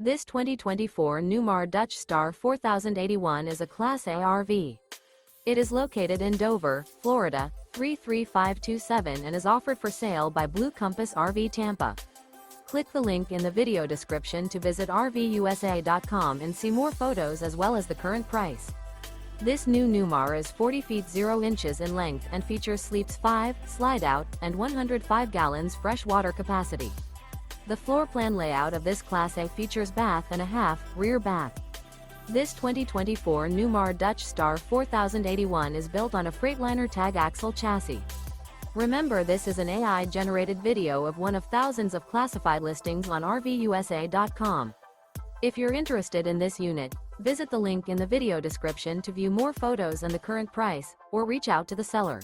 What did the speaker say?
This 2024 Newmar Dutch Star 4081 is a Class A RV. It is located in Dover, Florida, 33527 and is offered for sale by Blue Compass RV Tampa. Click the link in the video description to visit RVUSA.com and see more photos as well as the current price. This new Newmar is 40 feet 0 inches in length and features sleeps 5, slide-out, and 105 gallons fresh water capacity. The floor plan layout of this Class A features bath and a half, rear bath. This 2024 Newmar Dutch Star 4081 is built on a Freightliner Tag Axle chassis. Remember, this is an AI-generated video of one of thousands of classified listings on RVUSA.com. If you're interested in this unit, visit the link in the video description to view more photos and the current price, or reach out to the seller.